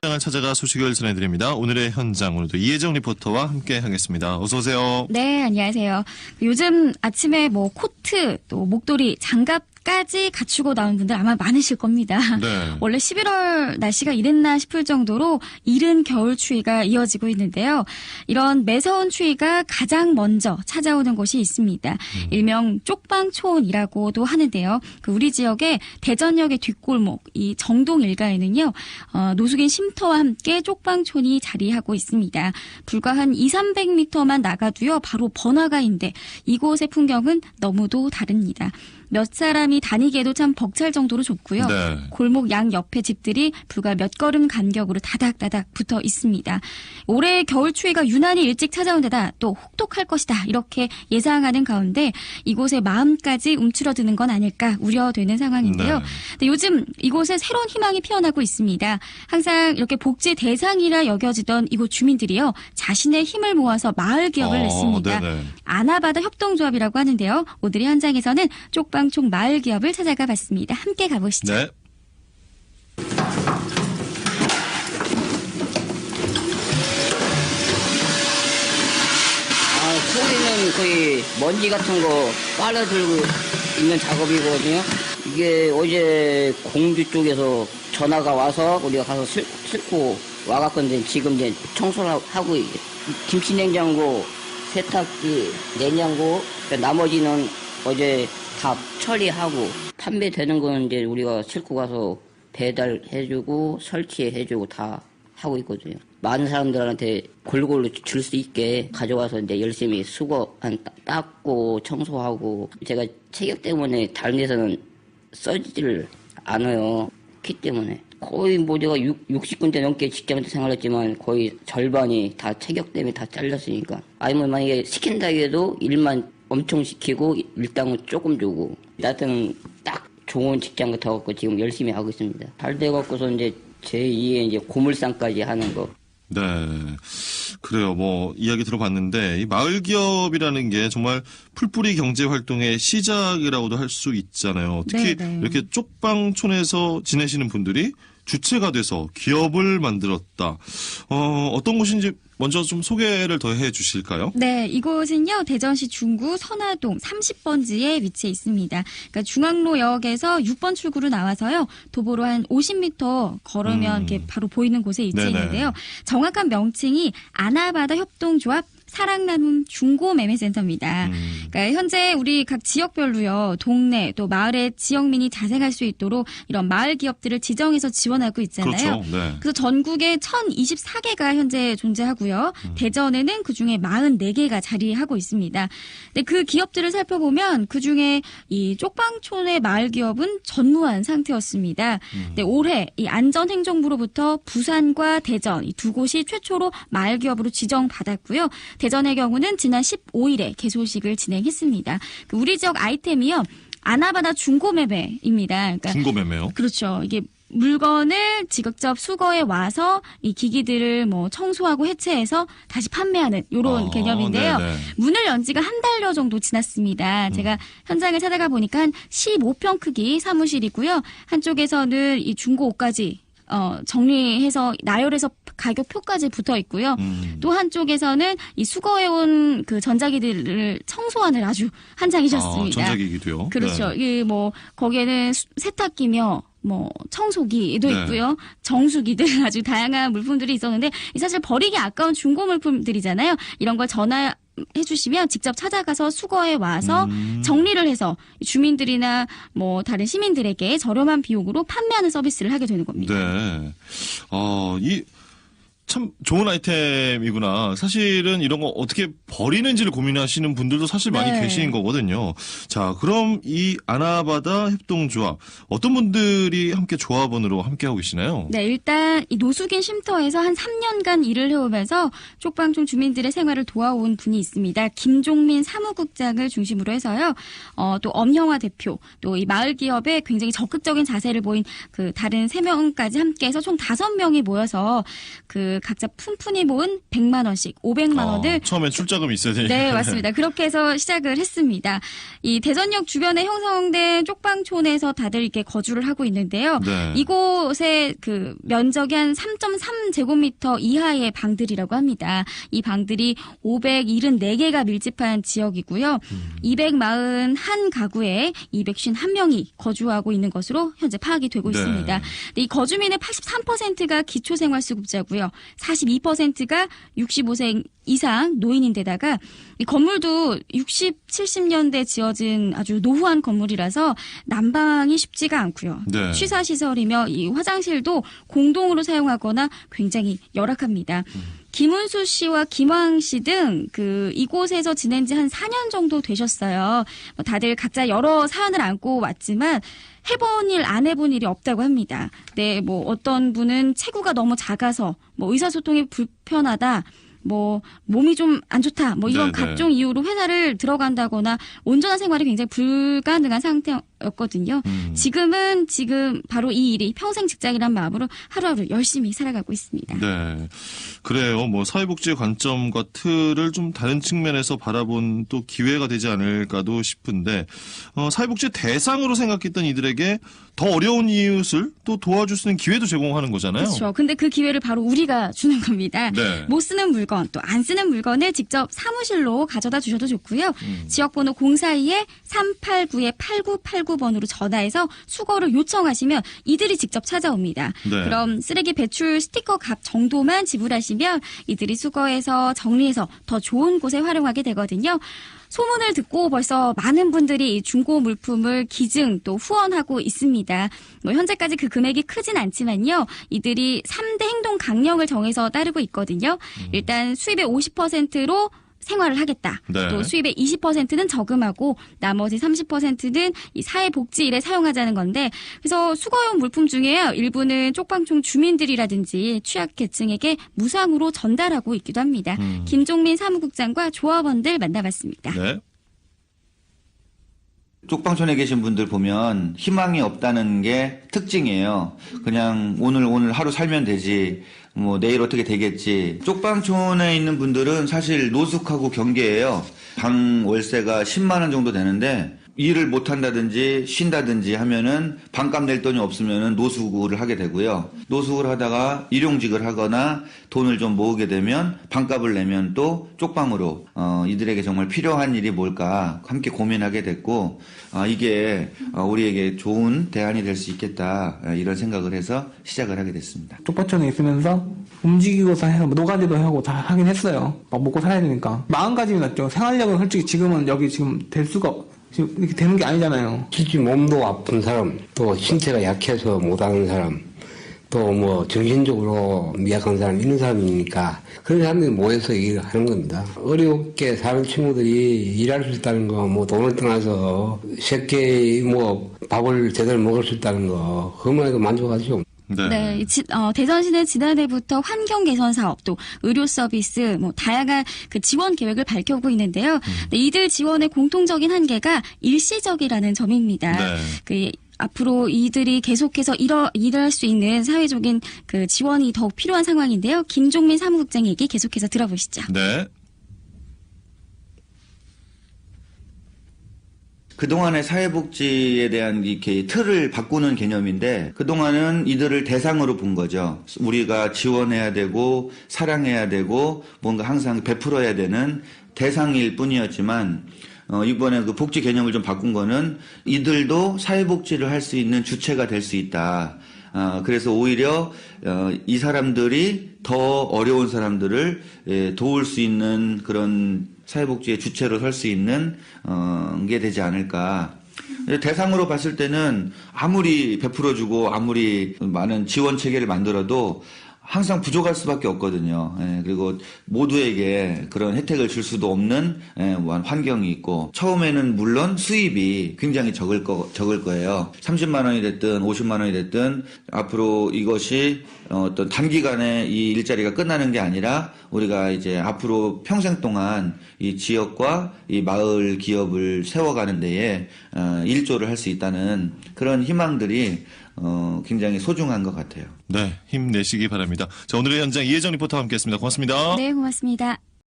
현장을 찾아가 소식을 전해드립니다. 오늘의 현장, 오늘도 이혜정 리포터와 함께 하겠습니다. 어서 오세요. 네, 안녕하세요. 요즘 아침에 뭐 코트, 또 목도리, 장갑까지 갖추고 나온 분들 아마 많으실 겁니다. 네. 원래 11월 날씨가 이랬나 싶을 정도로 이른 겨울 추위가 이어지고 있는데요. 이런 매서운 추위가 가장 먼저 찾아오는 곳이 있습니다. 일명 쪽방촌이라고도 하는데요. 우리 지역의 대전역의 뒷골목, 이 정동 일가에는요, 노숙인 쉼터와 함께 쪽방촌이 자리하고 있습니다. 불과 한 200~300m만 나가도요, 바로 번화가인데 이곳의 풍경은 너무도 다릅니다. 몇 사람이 다니기에도 참 벅찰 정도로 좁고요. 네. 골목 양 옆에 집들이 불과 몇 걸음 간격으로 다닥다닥 붙어 있습니다. 올해 겨울 추위가 유난히 일찍 찾아온 데다 또 혹독할 것이다 이렇게 예상하는 가운데 이곳에 마음까지 움츠러드는 건 아닐까 우려되는 상황인데요. 네. 근데 요즘 이곳에 새로운 희망이 피어나고 있습니다. 항상 이렇게 복지 대상이라 여겨지던 이곳 주민들이요. 자신의 힘을 모아서 마을 기업을 냈습니다. 네네. 아나바다 협동조합이라고 하는데요. 오늘의 현장에서는 쪽방촌 마을 기업을 찾아가 봤습니다. 함께 가보시죠. 네. 소리는 거의 먼지 같은 거 빨아들고 있는 작업이거든요. 이게 어제 공주 쪽에서 전화가 와서 우리가 가서 싣고 와갔건데 지금 이제 청소를 하고 김치 냉장고, 세탁기, 냉장고, 나머지는 어제 다 처리하고 판매되는 건 이제 우리가 싣고 가서 배달해주고 설치해주고 다 하고 있거든요. 많은 사람들한테 골고루 줄 수 있게 가져와서 이제 열심히 닦고 청소하고 제가 체격 때문에 다른 데서는 써지지를 않아요. 키 때문에. 거의 뭐 제가 60군데 넘게 직장 생활했지만 거의 절반이 다 체격 때문에 다 잘렸으니까. 아니면 만약에 시킨다 해도 일만 엄청 시키고 일당은 조금 주고. 나한테는 딱 좋은 직장 같아갖고 지금 열심히 하고 있습니다. 잘 돼갖고서 이제 제2의 이제 고물상까지 하는 거. 네. 그래요. 뭐, 이야기 들어봤는데, 이 마을 기업이라는 게 정말 풀뿌리 경제 활동의 시작이라고도 할 수 있잖아요. 특히 네네. 이렇게 쪽방촌에서 지내시는 분들이 주체가 돼서 기업을 만들었다. 어떤 곳인지 먼저 좀 소개를 더 해 주실까요? 네, 이곳은요, 대전시 중구 선화동 30번지에 위치해 있습니다. 그러니까 중앙로역에서 6번 출구로 나와서요, 도보로 한 50m 걸으면 이렇게 바로 보이는 곳에 위치해 네네. 있는데요. 정확한 명칭이 아나바다 협동조합 사랑나눔 중고매매센터입니다. 그러니까 현재 우리 각 지역별로요, 동네 또 마을의 지역민이 자생할 수 있도록 이런 마을 기업들을 지정해서 지원하고 있잖아요. 그렇죠. 네. 그래서 전국에 1024개가 현재 존재하고요. 대전에는 그중에 44개가 자리하고 있습니다. 근데 그 기업들을 살펴보면 그중에 이 쪽방촌의 마을 기업은 전무한 상태였습니다. 근데 올해 이 안전행정부로부터 부산과 대전 이 두 곳이 최초로 마을 기업으로 지정받았고요. 대전의 경우는 지난 15일에 개소식을 진행했습니다. 우리 지역 아이템이요. 아나바다 중고매매입니다. 그러니까 중고매매요. 그렇죠. 이게 물건을 직접 수거해 와서 이 기기들을 뭐 청소하고 해체해서 다시 판매하는 이런 개념인데요. 네네. 문을 연 지가 한 달여 정도 지났습니다. 제가 현장을 찾아가 보니까 한 15평 크기 사무실이고요. 한쪽에서는 이 중고 옷까지 정리해서 나열해서 가격표까지 붙어 있고요. 또 한쪽에서는 이 수거해온 그 전자기기들을 청소하는 아주 한창이셨습니다. 전자기기도요. 그렇죠. 네. 이 뭐 거기에는 세탁기며 뭐 청소기도 네. 있고요. 정수기들 아주 다양한 물품들이 있었는데 사실 버리기 아까운 중고 물품들이잖아요. 이런 걸 해주시면 직접 찾아가서 수거해 와서 정리를 해서 주민들이나 뭐 다른 시민들에게 저렴한 비용으로 판매하는 서비스를 하게 되는 겁니다. 네. 참 좋은 아이템이구나. 사실은 이런 거 어떻게 버리는지를 고민하시는 분들도 사실 많이 네. 계신 거거든요. 자, 그럼 이 아나바다 협동조합 어떤 분들이 함께 조합원으로 함께하고 계시나요? 네, 일단 이 노숙인 쉼터에서 한 3년간 일을 해오면서 쪽방촌 주민들의 생활을 도와온 분이 있습니다. 김종민 사무국장을 중심으로 해서요. 또 엄형화 대표, 또 이 마을 기업에 굉장히 적극적인 자세를 보인 그 다른 3명까지 함께해서 총 5명이 모여서 그 각자 푼푼히 모은 100만 원씩, 500만 원을 처음엔 출자금이 있어야 되니까. 네, 맞습니다. 그렇게 해서 시작을 했습니다. 이 대전역 주변에 형성된 쪽방촌에서 다들 이렇게 거주를 하고 있는데요. 네. 이곳의 그 면적이 한 3.3제곱미터 이하의 방들이라고 합니다. 이 방들이 574개가 밀집한 지역이고요. 241가구에 251명이 거주하고 있는 것으로 현재 파악이 되고 네. 있습니다. 근데 이 거주민의 83%가 기초생활수급자고요. 42%가 65세 이상 노인인데다가 이 건물도 60, 70년대 지어진 아주 노후한 건물이라서 난방이 쉽지가 않고요. 네. 취사시설이며 이 화장실도 공동으로 사용하거나 굉장히 열악합니다. 김은수 씨와 김황 씨 등 그 이곳에서 지낸 지 한 4년 정도 되셨어요. 뭐 다들 각자 여러 사연을 안고 왔지만 해본 일, 안 해본 일이 없다고 합니다. 네, 뭐 어떤 분은 체구가 너무 작아서 뭐 의사소통이 불편하다. 뭐 몸이 좀 안 좋다. 뭐 이런 네네. 각종 이유로 회사를 들어간다거나 온전한 생활이 굉장히 불가능한 상태였거든요. 지금 바로 이 일이 평생 직장이란 마음으로 하루하루 열심히 살아가고 있습니다. 네. 그래요. 뭐 사회복지의 관점과 틀을 좀 다른 측면에서 바라본 또 기회가 되지 않을까도 싶은데 사회복지 대상으로 생각했던 이들에게 더 어려운 이웃을 또 도와줄 수 있는 기회도 제공하는 거잖아요. 그렇죠. 근데 그 기회를 바로 우리가 주는 겁니다. 네. 못 쓰는 물건, 또 안 쓰는 물건을 직접 사무실로 가져다 주셔도 좋고요. 지역번호 042-389-8989번으로 전화해서 수거를 요청하시면 이들이 직접 찾아옵니다. 네. 그럼 쓰레기 배출 스티커 값 정도만 지불하시면 이들이 수거해서 정리해서 더 좋은 곳에 활용하게 되거든요. 소문을 듣고 벌써 많은 분들이 이 중고 물품을 기증 또 후원하고 있습니다. 뭐 현재까지 그 금액이 크진 않지만요. 이들이 3대 행동 강령을 정해서 따르고 있거든요. 일단 수입의 50%로 생활을 하겠다. 네. 또 수입의 20%는 저금하고 나머지 30%는 이 사회복지 일에 사용하자는 건데 그래서 수거용 물품 중에요. 일부는 쪽방촌 주민들이라든지 취약계층에게 무상으로 전달하고 있기도 합니다. 김종민 사무국장과 조합원들 만나봤습니다. 네. 쪽방촌에 계신 분들 보면 희망이 없다는 게 특징이에요. 그냥 오늘 하루 살면 되지. 뭐 내일 어떻게 되겠지. 쪽방촌에 있는 분들은 사실 노숙하고 경계예요. 방 월세가 10만 원 정도 되는데 일을 못 한다든지 쉰다든지 하면은 방값 낼 돈이 없으면은 노숙을 하게 되고요. 노숙을 하다가 일용직을 하거나 돈을 좀 모으게 되면 방값을 내면 또 쪽방으로 이들에게 정말 필요한 일이 뭘까 함께 고민하게 됐고 이게 우리에게 좋은 대안이 될 수 있겠다 이런 생각을 해서 시작을 하게 됐습니다. 쪽방촌에 있으면서 움직이고서 해서 노가리도 하고 다 하긴 했어요. 막 먹고 살아야 되니까. 마음가짐이 났죠. 생활력은 솔직히 지금은 여기 지금 될 수가 지금 이렇게 되는 게 아니잖아요. 실제 몸도 아픈 사람, 또 신체가 약해서 못하는 사람, 또 뭐 정신적으로 미약한 사람 이런 사람이니까 그런 사람들이 모여서 일을 하는 겁니다. 어렵게 사는 친구들이 일할 수 있다는 거, 뭐 돈을 떠나서 쉽게 뭐 밥을 제대로 먹을 수 있다는 거, 그것만 해도 만족하죠. 네, 대전시는 지난해부터 환경 개선 사업 또 의료 서비스 뭐 다양한 그 지원 계획을 밝혀오고 있는데요. 네, 이들 지원의 공통적인 한계가 일시적이라는 점입니다. 네. 그 앞으로 이들이 계속해서 일할 수 있는 사회적인 그 지원이 더욱 필요한 상황인데요. 김종민 사무국장 얘기 계속해서 들어보시죠. 네. 그동안의 사회복지에 대한 이렇게 틀을 바꾸는 개념인데 그동안은 이들을 대상으로 본 거죠. 우리가 지원해야 되고 사랑해야 되고 뭔가 항상 베풀어야 되는 대상일 뿐이었지만 이번에 그 복지 개념을 좀 바꾼 거는 이들도 사회복지를 할 수 있는 주체가 될 수 있다. 그래서 오히려 이 사람들이 더 어려운 사람들을 도울 수 있는 그런 사회복지의 주체로 설 수 있는 게 되지 않을까. 대상으로 봤을 때는 아무리 베풀어주고 아무리 많은 지원 체계를 만들어도 항상 부족할 수밖에 없거든요. 그리고 모두에게 그런 혜택을 줄 수도 없는 환경이 있고 처음에는 물론 수입이 굉장히 적을 거예요. 30만 원이 됐든 50만 원이 됐든 앞으로 이것이 어떤 단기간에 이 일자리가 끝나는 게 아니라 우리가 이제 앞으로 평생 동안 이 지역과 이 마을 기업을 세워가는 데에 일조를 할 수 있다는 그런 희망들이 굉장히 소중한 것 같아요. 네, 힘내시기 바랍니다. 자, 오늘의 현장 이혜정 리포터와 함께했습니다. 고맙습니다. 네, 고맙습니다.